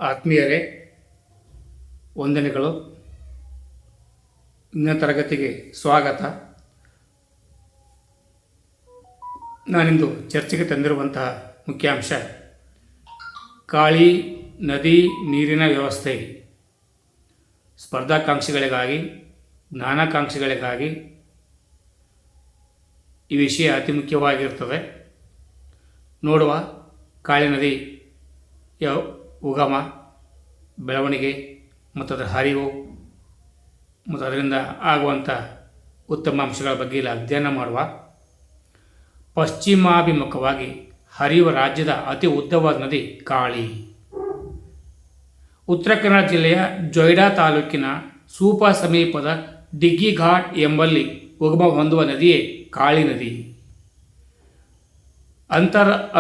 ಆತ್ಮೀಯರೇ, ವಂದನೆಗಳು. ಇಂದಿನ ತರಗತಿಗೆ ಸ್ವಾಗತ. ನಾನಿಂದು ಚರ್ಚೆಗೆ ತಂದಿರುವಂತಹ ಮುಖ್ಯಾಂಶ ಕಾಳಿ ನದಿ ನೀರಿನ ವ್ಯವಸ್ಥೆ. ಸ್ಪರ್ಧಾಕಾಂಕ್ಷಿಗಳಿಗಾಗಿ, ಜ್ಞಾನಾಕಾಂಕ್ಷಿಗಳಿಗಾಗಿ ಈ ವಿಷಯ ಅತಿ ಮುಖ್ಯವಾಗಿರ್ತದೆ. ನೋಡುವ ಕಾಳಿ ನದಿಯ ಉಗಮ, ಬೆಳವಣಿಗೆ ಮತ್ತು ಅದರ ಹರಿವು ಮತ್ತು ಅದರಿಂದ ಆಗುವಂಥ ಉತ್ತಮ ಅಂಶಗಳ ಬಗ್ಗೆ ಇಲ್ಲಿ ಅಧ್ಯಯನ ಮಾಡುವ. ಪಶ್ಚಿಮಾಭಿಮುಖವಾಗಿ ಹರಿಯುವ ರಾಜ್ಯದ ಅತಿ ಉದ್ದವಾದ ನದಿ ಕಾಳಿ. ಉತ್ತರ ಕನ್ನಡ ಜಿಲ್ಲೆಯ ಜೊಯ್ಡಾ ತಾಲೂಕಿನ ಸೂಪ ಸಮೀಪದ ಡಿಗ್ಗಿ ಘಾಟ್ ಎಂಬಲ್ಲಿ ಉಗಮ ಹೊಂದುವ ನದಿಯೇ ಕಾಳಿ ನದಿ.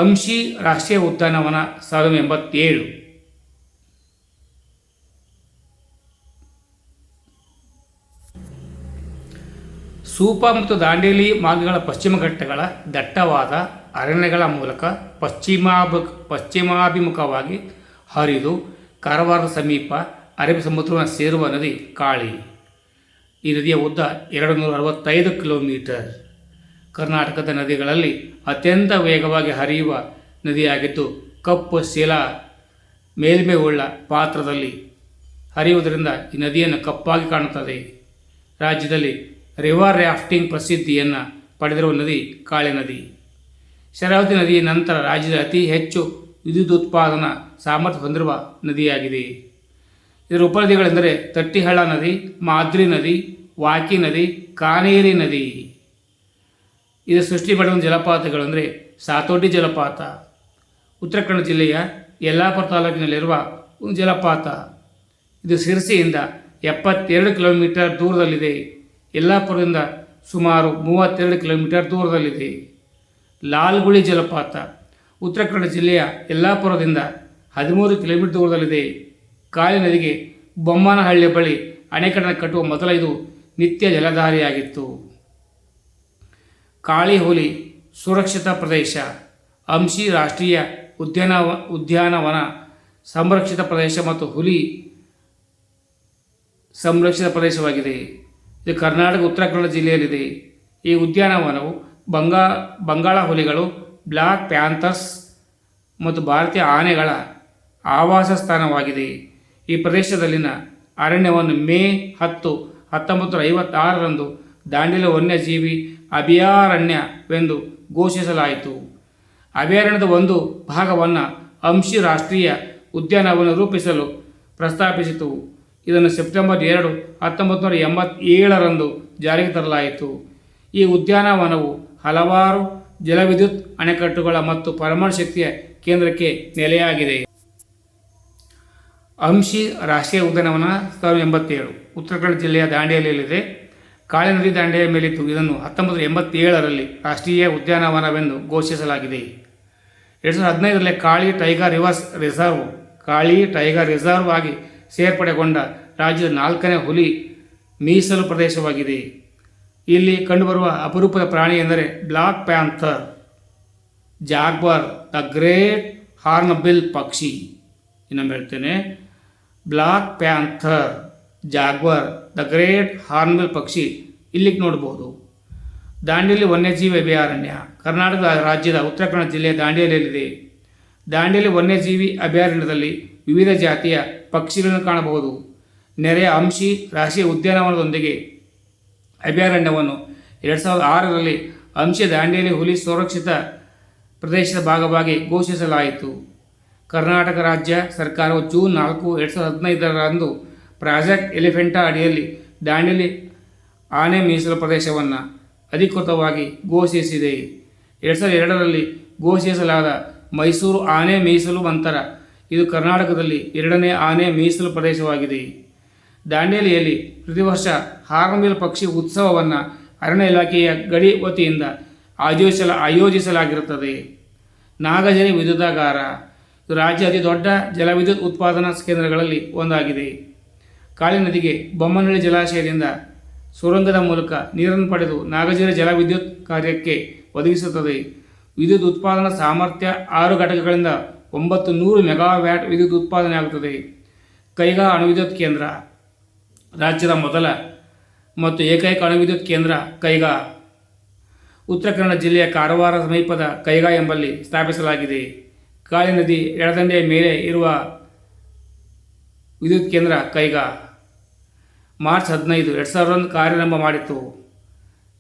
ಅಂಶಿ ರಾಷ್ಟ್ರೀಯ ಉದ್ಯಾನವನ 1987. ಸೂಪ ಮತ್ತು ದಾಂಡೇಲಿ ಮಾರ್ಗಗಳ ಪಶ್ಚಿಮ ಘಟ್ಟಗಳ ದಟ್ಟವಾದ ಅರಣ್ಯಗಳ ಮೂಲಕ ಪಶ್ಚಿಮಾಭಿಮುಖವಾಗಿ ಹರಿದು ಕಾರವಾರದ ಸಮೀಪ ಅರಬ್ಬಿ ಸಮುದ್ರವನ್ನು ಸೇರುವ ನದಿ ಕಾಳಿ. ಈ ನದಿಯ ಉದ್ದ 265 ಕಿಲೋಮೀಟರ್. ಕರ್ನಾಟಕದ ನದಿಗಳಲ್ಲಿ ಅತ್ಯಂತ ವೇಗವಾಗಿ ಹರಿಯುವ ನದಿಯಾಗಿದ್ದು, ಕಪ್ಪು ಶಿಲಾ ಮೇಲ್ಮೈ ಉಳ್ಳ ಪಾತ್ರದಲ್ಲಿ ಹರಿಯುವುದರಿಂದ ಈ ನದಿಯನ್ನು ಕಪ್ಪಾಗಿ ಕಾಣುತ್ತದೆ. ರಾಜ್ಯದಲ್ಲಿ ರಿವರ್ ರಾಫ್ಟಿಂಗ್ ಪ್ರಸಿದ್ಧಿಯನ್ನು ಪಡೆದಿರುವ ನದಿ ಕಾಳಿ ನದಿ. ಶರಾವತಿ ನದಿಯ ನಂತರ ರಾಜ್ಯದ ಅತಿ ಹೆಚ್ಚು ವಿದ್ಯುತ್ ಉತ್ಪಾದನಾ ಸಾಮರ್ಥ್ಯ ಹೊಂದಿರುವ ನದಿಯಾಗಿದೆ. ಇದರ ಉಪನದಿಗಳೆಂದರೆ ತಟ್ಟಿಹಳ್ಳ ನದಿ, ಮಾದ್ರಿ ನದಿ, ವಾಕಿ ನದಿ, ಕಾನೇರಿ ನದಿ. ಇದು ಸೃಷ್ಟಿ ಮಾಡಿದ ಜಲಪಾತಗಳೆಂದರೆ ಸಾತೋಟಿ ಜಲಪಾತ, ಉತ್ತರ ಕನ್ನಡ ಜಿಲ್ಲೆಯ ಯಲ್ಲಾಪುರ ತಾಲೂಕಿನಲ್ಲಿರುವ ಒಂದು ಜಲಪಾತ. ಇದು ಸಿರ್ಸಿಯಿಂದ 72 ಕಿಲೋಮೀಟರ್ ದೂರದಲ್ಲಿದೆ. ಯಲ್ಲಾಪುರದಿಂದ ಸುಮಾರು 32 ಕಿಲೋಮೀಟರ್ ದೂರದಲ್ಲಿದೆ. ಲಾಲ್ಗುಳಿ ಜಲಪಾತ ಉತ್ತರ ಕನ್ನಡ ಜಿಲ್ಲೆಯ ಯಲ್ಲಾಪುರದಿಂದ 13 ಕಿಲೋಮೀಟರ್ ದೂರದಲ್ಲಿದೆ. ಕಾಳಿ ನದಿಗೆ ಬೊಮ್ಮನಹಳ್ಳಿ ಬಳಿ ಅಣೆಕಟ್ಟನ್ನು ಕಟ್ಟುವ ಮೊದಲ ಇದು ನಿತ್ಯ ಜಲಧಾರಿಯಾಗಿತ್ತು. ಕಾಳಿ ಹುಲಿ ಸುರಕ್ಷಿತ ಪ್ರದೇಶ. ಅಂಶಿ ರಾಷ್ಟ್ರೀಯ ಉದ್ಯಾನವನ ಸಂರಕ್ಷಿತ ಪ್ರದೇಶ ಮತ್ತು ಹುಲಿ ಸಂರಕ್ಷಿತ ಪ್ರದೇಶವಾಗಿದೆ. ಇದು ಕರ್ನಾಟಕ ಉತ್ತರ ಕನ್ನಡ ಜಿಲ್ಲೆಯಲ್ಲಿದೆ. ಈ ಉದ್ಯಾನವನವು ಬಂಗಾಳ ಹುಲಿಗಳು, ಬ್ಲ್ಯಾಕ್ ಪ್ಯಾಂಥರ್ಸ್ ಮತ್ತು ಭಾರತೀಯ ಆನೆಗಳ ಆವಾಸ ಸ್ಥಾನವಾಗಿದೆ. ಈ ಪ್ರದೇಶದಲ್ಲಿನ ಅರಣ್ಯವನ್ನು ಮೇ 10, 1956ರಂದು ದಾಂಡೇಲಿ ವನ್ಯಜೀವಿ ಅಭಯಾರಣ್ಯವೆಂದು ಘೋಷಿಸಲಾಯಿತು. ಅಭಯಾರಣ್ಯದ ಒಂದು ಭಾಗವನ್ನು ಅಂಶಿ ರಾಷ್ಟ್ರೀಯ ಉದ್ಯಾನವನ್ನು ರೂಪಿಸಲು ಪ್ರಸ್ತಾಪಿಸಿತು. ಇದನ್ನು ಸೆಪ್ಟೆಂಬರ್ 2, 1987ರಂದು ಜಾರಿಗೆ ತರಲಾಯಿತು. ಈ ಉದ್ಯಾನವನವು ಹಲವಾರು ಜಲವಿದ್ಯುತ್ ಅಣೆಕಟ್ಟುಗಳ ಮತ್ತು ಪರಮಾಣು ಶಕ್ತಿಯ ಕೇಂದ್ರಕ್ಕೆ ನೆಲೆಯಾಗಿದೆ. ಅಂಶಿ ರಾಷ್ಟ್ರೀಯ ಉದ್ಯಾನವನ 1987 ಉತ್ತರ ಕನ್ನಡ ಜಿಲ್ಲೆಯ ದಾಂಡೇಲಿಯಲ್ಲಿದೆ. ಕಾಳಿ ನದಿ ದಾಂಡೇಲಿಯ ಮೇಲಿದ್ದು ಇದನ್ನು 1987ರಲ್ಲಿ ರಾಷ್ಟ್ರೀಯ ಉದ್ಯಾನವನವೆಂದು ಘೋಷಿಸಲಾಗಿದೆ. 2015ರಲ್ಲಿ ಕಾಳಿ ಟೈಗರ್ ರಿಸರ್ವ್ ಆಗಿ ಸೇರ್ಪಡೆಗೊಂಡ ರಾಜ್ಯದ 4ನೇ ಹುಲಿ ಮೀಸಲು ಪ್ರದೇಶವಾಗಿದೆ. ಇಲ್ಲಿ ಕಂಡುಬರುವ ಅಪರೂಪದ ಪ್ರಾಣಿ ಎಂದರೆ black panther, Jaguar, the great Hornbill ಪಕ್ಷಿ. ಇನ್ನೊಮ್ಮೆ ಹೇಳ್ತೇನೆ, black panther, Jaguar, the great Hornbill ಪಕ್ಷಿ ಇಲ್ಲಿಗೆ ನೋಡಬಹುದು. ದಾಂಡೇಲಿ ವನ್ಯಜೀವಿ ಅಭಯಾರಣ್ಯ ಕರ್ನಾಟಕ ರಾಜ್ಯದ ಉತ್ತರ ಕನ್ನಡ ಜಿಲ್ಲೆಯ ದಾಂಡೇಲಿಯಲ್ಲಿದೆ. ದಾಂಡೇಲಿ ವನ್ಯಜೀವಿ ಅಭಯಾರಣ್ಯದಲ್ಲಿ ವಿವಿಧ ಜಾತಿಯ ಪಕ್ಷಿಗಳನ್ನು ಕಾಣಬಹುದು. ನೆರೆಯ ಅಂಶಿ ರಾಷ್ಟ್ರೀಯ ಉದ್ಯಾನವನದೊಂದಿಗೆ ಅಭಯಾರಣ್ಯವನ್ನು 2006ರಲ್ಲಿ ಅಂಶಿ ದಾಂಡೇಲಿ ಹುಲಿ ಸುರಕ್ಷಿತ ಪ್ರದೇಶದ ಭಾಗವಾಗಿ ಘೋಷಿಸಲಾಯಿತು. ಕರ್ನಾಟಕ ರಾಜ್ಯ ಸರ್ಕಾರವು ಜೂನ್ 4, 2015ರಂದು ಪ್ರಾಜೆಕ್ಟ್ ಎಲಿಫೆಂಟಾ ಅಡಿಯಲ್ಲಿ ದಾಂಡೇಲಿ ಆನೆ ಮೀಸಲು ಪ್ರದೇಶವನ್ನು ಅಧಿಕೃತವಾಗಿ ಘೋಷಿಸಿದೆ. 2002ರಲ್ಲಿ ಘೋಷಿಸಲಾದ ಮೈಸೂರು ಆನೆ ಮೀಸಲು ನಂತರ ಇದು ಕರ್ನಾಟಕದಲ್ಲಿ 2ನೇ ಆನೆ ಮೀಸಲು ಪ್ರದೇಶವಾಗಿದೆ. ದಾಂಡೇಲಿಯಲ್ಲಿ ಪ್ರತಿ ವರ್ಷ ಹಾರ್ನ್ಬಿಲ್ ಪಕ್ಷಿ ಉತ್ಸವವನ್ನು ಅರಣ್ಯ ಇಲಾಖೆಯ ಗಡಿ ವತಿಯಿಂದ ಆಯೋಜಿಸಲಾಗಿರುತ್ತದೆ. ನಾಗಜರಿ ವಿದ್ಯುದಾಗಾರ ಇದು ರಾಜ್ಯ ಅತಿ ದೊಡ್ಡ ಜಲವಿದ್ಯುತ್ ಉತ್ಪಾದನಾ ಕೇಂದ್ರಗಳಲ್ಲಿ ಒಂದಾಗಿದೆ. ಕಾಳಿ ನದಿಗೆ ಬೊಮ್ಮನಹಳ್ಳಿ ಜಲಾಶಯದಿಂದ ಸುರಂಗದ ಮೂಲಕ ನೀರನ್ನು ಪಡೆದು ನಾಗಜರಿ ಜಲವಿದ್ಯುತ್ ಕಾರ್ಯಕ್ಕೆ ಒದಗಿಸುತ್ತದೆ. ವಿದ್ಯುತ್ ಉತ್ಪಾದನಾ ಸಾಮರ್ಥ್ಯ 6 ಘಟಕಗಳಿಂದ 900 ಮೆಗಾವ್ಯಾಟ್ ವಿದ್ಯುತ್ ಉತ್ಪಾದನೆ ಆಗುತ್ತದೆ. ಕೈಗಾ ಅಣುವಿದ್ಯುತ್ ಕೇಂದ್ರ ರಾಜ್ಯದ ಮೊದಲ ಮತ್ತು ಏಕೈಕ ಅಣುವಿದ್ಯುತ್ ಕೇಂದ್ರ ಕೈಗಾ ಉತ್ತರ ಕನ್ನಡ ಜಿಲ್ಲೆಯ ಕಾರವಾರ ಸಮೀಪದ ಕೈಗಾ ಎಂಬಲ್ಲಿ ಸ್ಥಾಪಿಸಲಾಗಿದೆ. ಕಾಳಿ ನದಿ ಎಡದಂಡೆಯ ಮೇಲೆ ಇರುವ ವಿದ್ಯುತ್ ಕೇಂದ್ರ ಕೈಗಾ ಮಾರ್ಚ್ 15, 2001 ಕಾರ್ಯಾರಂಭ ಮಾಡಿತು.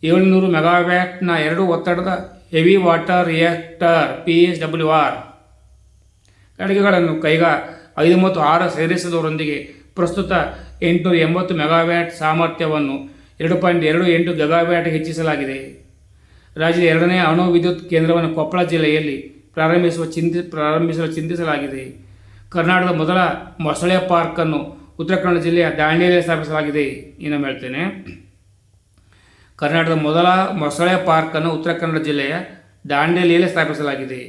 700 ಮೆಗಾವ್ಯಾಟ್ನ 2 ಒತ್ತಡದ ಹೆವಿ ವಾಟರ್ ರಿಯಾಕ್ಟರ್ PSWR ಘಟಕಗಳನ್ನು ಕೈಗಾ 5 ಮತ್ತು 6 ಸೇರಿಸುವುದರೊಂದಿಗೆ ಪ್ರಸ್ತುತ 880 ಮೆಗಾವ್ಯಾಟ್ ಸಾಮರ್ಥ್ಯವನ್ನು 2.28 ಗಿಗಾವ್ಯಾಟ್ ಹೆಚ್ಚಿಸಲಾಗಿದೆ. ರಾಜ್ಯದ ಎರಡನೇ ಅಣು ವಿದ್ಯುತ್ ಕೇಂದ್ರವನ್ನು ಕೊಪ್ಪಳ ಜಿಲ್ಲೆಯಲ್ಲಿ ಪ್ರಾರಂಭಿಸಲು ಚಿಂತಿಸಲಾಗಿದೆ. ಕರ್ನಾಟಕದ ಮೊದಲ ಮೊಸಳೆ ಪಾರ್ಕನ್ನು ಉತ್ತರ ಕನ್ನಡ ಜಿಲ್ಲೆಯ ದಾಂಡೇಲಿಯಲ್ಲಿ ಸ್ಥಾಪಿಸಲಾಗಿದೆ. ಇನ್ನೊಮ್ಮೆ ಹೇಳ್ತೇನೆ, ಕರ್ನಾಟಕದ ಮೊದಲ ಮೊಸಳೆ ಪಾರ್ಕನ್ನು ಉತ್ತರ ಕನ್ನಡ ಜಿಲ್ಲೆಯ ದಾಂಡೇಲಿಯಲ್ಲಿ ಸ್ಥಾಪಿಸಲಾಗಿದೆ.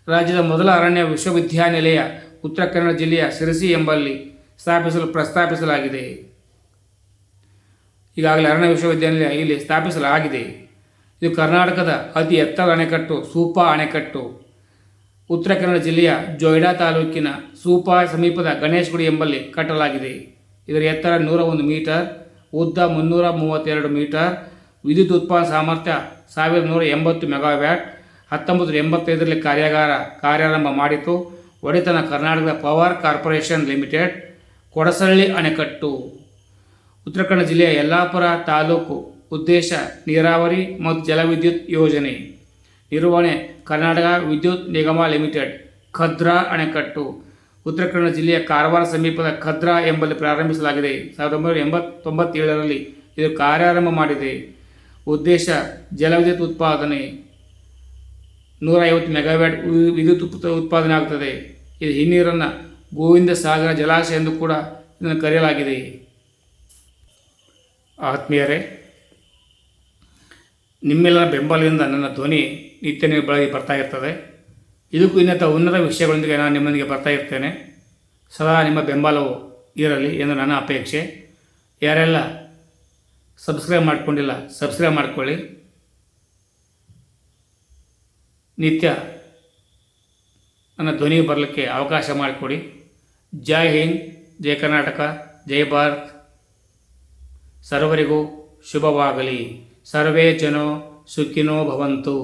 ರಾಜ್ಯದ ಮೊದಲ ಅರಣ್ಯ ವಿಶ್ವವಿದ್ಯಾನಿಲಯ ಉತ್ತರ ಕನ್ನಡ ಜಿಲ್ಲೆಯ ಸಿರಸಿ ಎಂಬಲ್ಲಿ ಪ್ರಸ್ತಾಪಿಸಲಾಗಿದೆ. ಈಗಾಗಲೇ ಅರಣ್ಯ ವಿಶ್ವವಿದ್ಯಾನಿಲಯ ಇಲ್ಲಿ ಸ್ಥಾಪಿಸಲಾಗಿದೆ. ಇದು ಕರ್ನಾಟಕದ ಅತಿ ಎತ್ತರದ ಅಣೆಕಟ್ಟು ಸೂಪಾ ಅಣೆಕಟ್ಟು ಉತ್ತರ ಕನ್ನಡ ಜಿಲ್ಲೆಯ ಜೊಯ್ಡಾ ತಾಲೂಕಿನ ಸೂಪಾ ಸಮೀಪದ ಗಣೇಶಗುಡಿ ಎಂಬಲ್ಲಿ ಕಟ್ಟಲಾಗಿದೆ. ಇದರ ಎತ್ತರ 101 ಮೀಟರ್, ಉದ್ದ 332 ಮೀಟರ್. ವಿದ್ಯುತ್ ಉತ್ಪಾದನಾ ಸಾಮರ್ಥ್ಯ 1180 ಮೆಗಾವ್ಯಾಟ್. 1985ರಲ್ಲಿ ಕಾರ್ಯಾರಂಭ ಮಾಡಿತು. ಒಡೆತನ ಕರ್ನಾಟಕದ ಪವರ್ ಕಾರ್ಪೊರೇಷನ್ ಲಿಮಿಟೆಡ್. ಕೊಡಸಳ್ಳಿ ಅಣೆಕಟ್ಟು ಉತ್ತರ ಕನ್ನಡ ಜಿಲ್ಲೆಯ ಯಲ್ಲಾಪುರ ತಾಲೂಕು. ಉದ್ದೇಶ ನೀರಾವರಿ ಮತ್ತು ಜಲವಿದ್ಯುತ್ ಯೋಜನೆ. ನಿರ್ವಹಣೆ ಕರ್ನಾಟಕ ವಿದ್ಯುತ್ ನಿಗಮ ಲಿಮಿಟೆಡ್. ಖದ್ರಾ ಅಣೆಕಟ್ಟು ಉತ್ತರ ಕನ್ನಡ ಜಿಲ್ಲೆಯ ಕಾರವಾರ ಸಮೀಪದ ಖದ್ರಾ ಎಂಬಲ್ಲಿ ಪ್ರಾರಂಭಿಸಲಾಗಿದೆ. 1997ರಲ್ಲಿ ಇದು ಕಾರ್ಯಾರಂಭ ಮಾಡಿದೆ. ಉದ್ದೇಶ ಜಲವಿದ್ಯುತ್ ಉತ್ಪಾದನೆ. 150 ಮೆಗಾವ್ಯಾಟ್ ವಿದ್ಯುತ್ ಉತ್ಪಾದನೆ ಆಗುತ್ತದೆ. ಇದು ಹಿನ್ನೀರನ್ನು ಗೋವಿಂದ ಸಾಗರ ಜಲಾಶಯ ಎಂದು ಕೂಡ ಇದನ್ನು ಕರೆಯಲಾಗಿದೆ. ಆತ್ಮೀಯರೇ, ನಿಮ್ಮೆಲ್ಲರ ಬೆಂಬಲದಿಂದ ನನ್ನ ಧ್ವನಿ ನಿತ್ಯ ನೀವು ಬೆಳಗ್ಗೆ ಬರ್ತಾ ಇರ್ತದೆ. ಇದಕ್ಕೂ ಉನ್ನತ ವಿಷಯಗಳೊಂದಿಗೆ ನಾನು ನಿಮ್ಮೊಂದಿಗೆ ಬರ್ತಾ ಇರ್ತೇನೆ. ಸದಾ ನಿಮ್ಮ ಬೆಂಬಲವು ಇರಲಿ ಎಂದು ನನ್ನ ಅಪೇಕ್ಷೆ. ಯಾರೆಲ್ಲ ಸಬ್ಸ್ಕ್ರೈಬ್ ಮಾಡಿಕೊಂಡಿಲ್ಲ, ಸಬ್ಸ್ಕ್ರೈಬ್ ಮಾಡಿಕೊಳ್ಳಿ. ನಿತ್ಯ ನನ್ನ ಧ್ವನಿ ಬರಲಿಕ್ಕೆ ಅವಕಾಶ ಮಾಡಿಕೊಡಿ. ಜೈ ಹಿಂದ್, ಜೈ ಕರ್ನಾಟಕ, ಜೈ ಭಾರತ್. ಸರ್ವರಿಗೂ ಶುಭವಾಗಲಿ. ಸರ್ವೇ ಜನೋ ಸುಖಿನೋ ಭವಂತು.